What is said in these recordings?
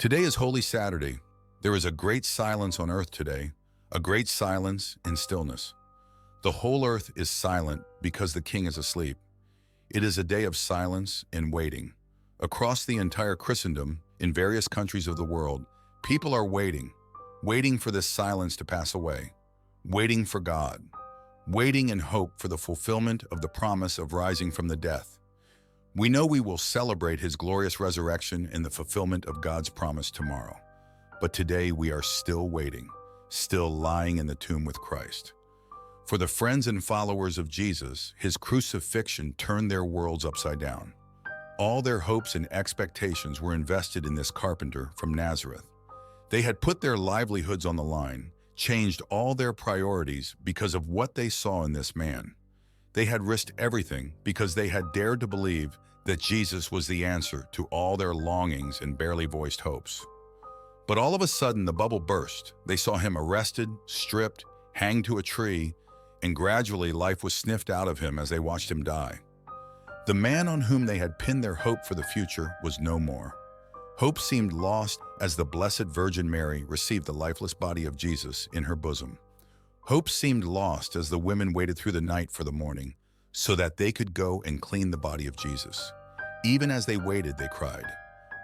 Today is Holy Saturday. There is a great silence on earth today, a great silence and stillness. The whole earth is silent because the King is asleep. It is a day of silence and waiting. Across the entire Christendom, in various countries of the world, people are waiting for this silence to pass away, waiting for God, waiting in hope for the fulfillment of the promise of rising from the death. We know we will celebrate his glorious resurrection and the fulfillment of God's promise tomorrow. But today we are still waiting, still lying in the tomb with Christ. For the friends and followers of Jesus, his crucifixion turned their worlds upside down. All their hopes and expectations were invested in this carpenter from Nazareth. They had put their livelihoods on the line, changed all their priorities because of what they saw in this man. They had risked everything because they had dared to believe that Jesus was the answer to all their longings and barely voiced hopes. But all of a sudden, the bubble burst. They saw him arrested, stripped, hanged to a tree, and gradually life was sniffed out of him as they watched him die. The man on whom they had pinned their hope for the future was no more. Hope seemed lost as the Blessed Virgin Mary received the lifeless body of Jesus in her bosom. Hope seemed lost as the women waited through the night for the morning so that they could go and clean the body of Jesus. Even as they waited, they cried,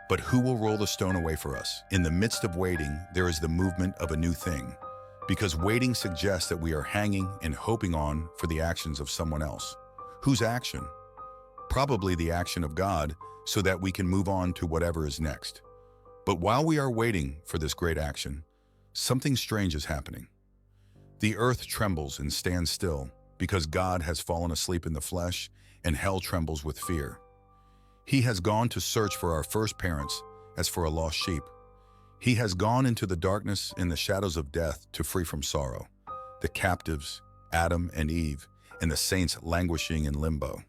"But who will roll the stone away for us?" In the midst of waiting, there is the movement of a new thing, because waiting suggests that we are hanging and hoping on for the actions of someone else. Whose action? Probably the action of God, so that we can move on to whatever is next. But while we are waiting for this great action, something strange is happening. The earth trembles and stands still because God has fallen asleep in the flesh, and hell trembles with fear. He has gone to search for our first parents as for a lost sheep. He has gone into the darkness and the shadows of death to free from sorrow, the captives, Adam and Eve, and the saints languishing in limbo.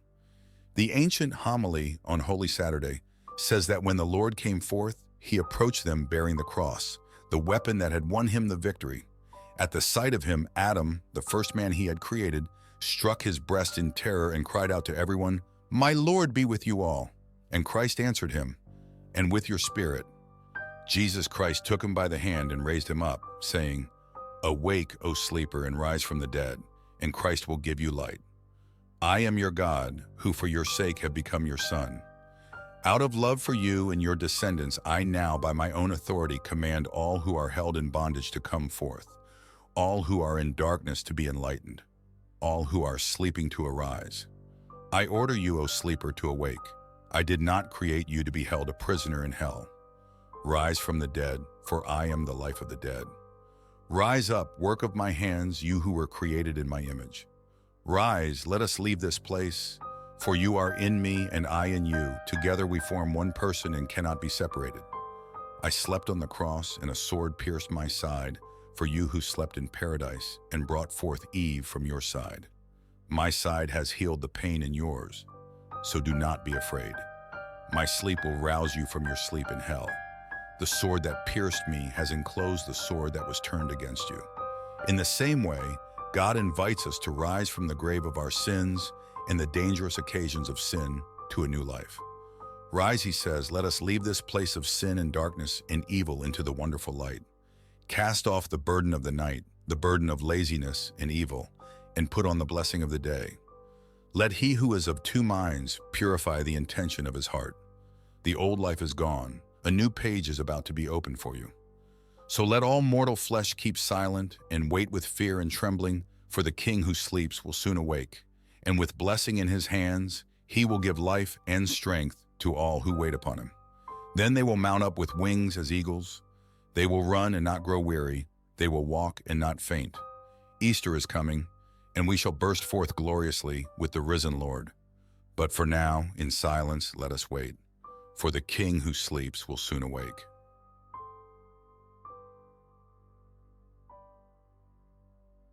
The ancient homily on Holy Saturday says that when the Lord came forth, he approached them bearing the cross, the weapon that had won him the victory. At the sight of him, Adam, the first man he had created, struck his breast in terror and cried out to everyone, "My Lord be with you all." And Christ answered him, "And with your spirit." Jesus Christ took him by the hand and raised him up, saying, "Awake, O sleeper, and rise from the dead, and Christ will give you light. I am your God, who for your sake have become your son. Out of love for you and your descendants, I now by my own authority command all who are held in bondage to come forth, all who are in darkness to be enlightened, all who are sleeping to arise. I order you, O sleeper, to awake. I did not create you to be held a prisoner in hell. Rise from the dead, for I am the life of the dead. Rise up, work of my hands, you who were created in my image. Rise, let us leave this place, for you are in me and I in you. Together we form one person and cannot be separated. I slept on the cross, and a sword pierced my side, for you who slept in paradise and brought forth Eve from your side. My side has healed the pain in yours, so do not be afraid. My sleep will rouse you from your sleep in hell. The sword that pierced me has enclosed the sword that was turned against you. In the same way, God invites us to rise from the grave of our sins and the dangerous occasions of sin to a new life. Rise, he says, let us leave this place of sin and darkness and evil into the wonderful light. Cast off the burden of the night, the burden of laziness and evil, and put on the blessing of the day. Let he who is of two minds purify the intention of his heart. The old life is gone. A new page is about to be opened for you. So let all mortal flesh keep silent and wait with fear and trembling, for the King who sleeps will soon awake, and with blessing in his hands, he will give life and strength to all who wait upon him. Then they will mount up with wings as eagles. They will run and not grow weary. They will walk and not faint. Easter is coming, and we shall burst forth gloriously with the risen Lord. But for now, in silence, let us wait, for the King who sleeps will soon awake.